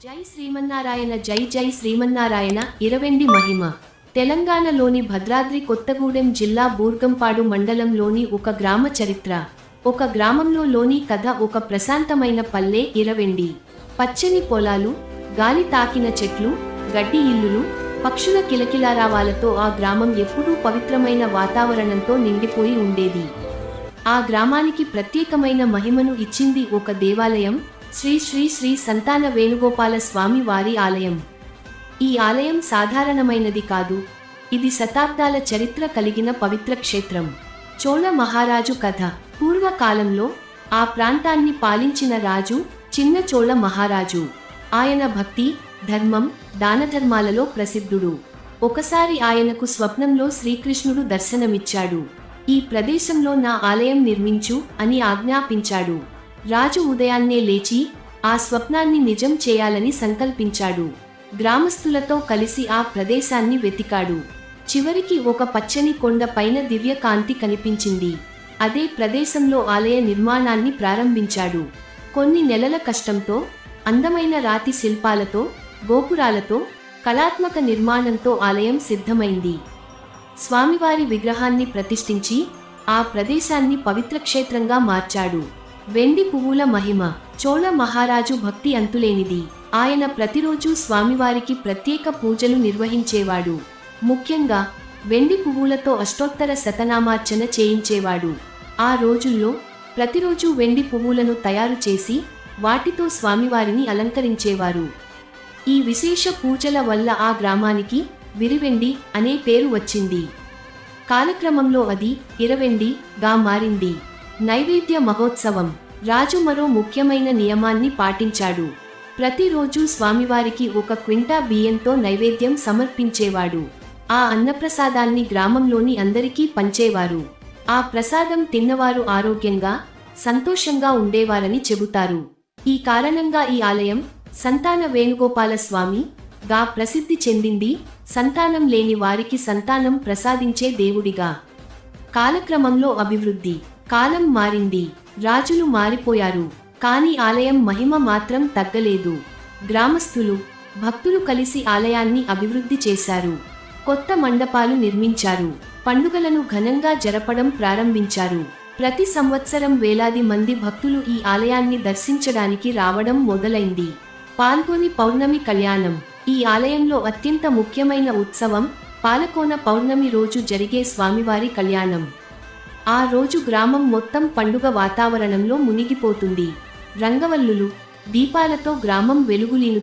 జై శ్రీమన్నారాయణ జై జై శ్రీమన్నారాయణ ఇరవెండి మహిమ. తెలంగాణలోని భద్రాద్రి కొత్తగూడెం జిల్లా బూర్గంపాడు మండలంలోని ఒక గ్రామ చరిత్ర. ఒక గ్రామంలో లోని కథ. ఒక ప్రశాంతమైన పల్లె ఇరవెండి. పచ్చని పొలాలు, గాలి తాకిన చెట్లు, గడ్డి ఇల్లులు, పక్షుల కిలకిలారావాలతో ఆ గ్రామం ఎప్పుడూ పవిత్రమైన వాతావరణంతో నిండిపోయి ఉండేది. ఆ గ్రామానికి ప్రత్యేకమైన మహిమను ఇచ్చింది ఒక దేవాలయం, శ్రీ శ్రీ శ్రీ సంతాన వేణుగోపాల స్వామి వారి ఆలయం. ఈ ఆలయం సాధారణమైనది కాదు. ఇది శతాబ్దాల చరిత్ర కలిగిన పవిత్ర క్షేత్రం. చోళ మహారాజు కథ. పూర్వకాలంలో ఆ ప్రాంతాన్ని పాలించిన రాజు చిన్న చోళ మహారాజు. ఆయన భక్తి, ధర్మం, దానధర్మాలలో ప్రసిద్ధుడు. ఒకసారి ఆయనకు స్వప్నంలో శ్రీకృష్ణుడు దర్శనమిచ్చాడు. ఈ ప్రదేశంలో నా ఆలయం నిర్మించు అని ఆజ్ఞాపించాడు. రాజు ఉదయాన్నే లేచి ఆ స్వప్నాన్ని నిజం చేయాలని సంకల్పించాడు. గ్రామస్తులతో కలిసి ఆ ప్రదేశాన్ని వెతికాడు. చివరికి ఒక పచ్చని కొండ పైన దివ్య కాంతి కనిపించింది. అదే ప్రదేశంలో ఆలయ నిర్మాణాన్ని ప్రారంభించాడు. కొన్ని నెలల కష్టంతో, అందమైన రాతి శిల్పాలతో, గోపురాలతో, కళాత్మక నిర్మాణంతో ఆలయం సిద్ధమైంది. స్వామివారి విగ్రహాన్ని ప్రతిష్ఠించి ఆ ప్రదేశాన్ని పవిత్ర క్షేత్రంగా మార్చాడు. వెండి పువ్వుల మహిమ. చోళ మహారాజు భక్తి అంతులేనిది. ఆయన ప్రతిరోజు స్వామివారికి ప్రత్యేక పూజలు నిర్వహించేవాడు. ముఖ్యంగా వెండి పువ్వులతో అష్టోత్తర శతనామార్చన చేయించేవాడు. ఆ రోజుల్లో ప్రతిరోజు వెండి పువ్వులను తయారు చేసి వాటితో స్వామివారిని అలంకరించేవారు. ఈ విశేష పూజల వల్ల ఆ గ్రామానికి విరివెండి అనే పేరు వచ్చింది. కాలక్రమంలో అది ఇరవెండిగా మారింది. నైవేద్య మహోత్సవం. రాజు మరో ముఖ్యమైన నియమాన్ని పాటించాడు. ప్రతిరోజు స్వామివారికి 1 క్వింటా బియ్యంతో నైవేద్యం సమర్పించేవాడు. ఆ అన్నప్రసాదాన్ని గ్రామంలోని అందరికీ పంచేవారు. ఆ ప్రసాదం తిన్నవారు ఆరోగ్యంగా, సంతోషంగా ఉండేవారని చెబుతారు. ఈ కారణంగా ఈ ఆలయం సంతాన వేణుగోపాల స్వామి గా ప్రసిద్ధి చెందింది. సంతానం లేని వారికి సంతానం ప్రసాదించే దేవుడిగా. కాలక్రమంలో అభివృద్ధి. కాలం మారింది, రాజులు మారిపోయారు, కానీ ఆలయం మహిమ మాత్రం తగ్గలేదు. గ్రామస్తులు, భక్తులు కలిసి ఆలయాన్ని అభివృద్ధి చేశారు. కొత్త మండపాలు నిర్మించారు. పండుగలను ఘనంగా జరపడం ప్రారంభించారు. ప్రతి సంవత్సరం వేలాది మంది భక్తులు ఈ ఆలయాన్ని దర్శించడానికి రావడం మొదలైంది. పాల్గొని పౌర్ణమి కళ్యాణం. ఈ ఆలయంలో అత్యంత ముఖ్యమైన ఉత్సవం పాలకోన పౌర్ణమి రోజు జరిగే స్వామివారి కళ్యాణం. ఆ రోజు గ్రామం మొత్తం పండుగ వాతావరణంలో మునిగిపోతుంది. రంగవల్లులు, దీపాలతో గ్రామం వెలుగులీను.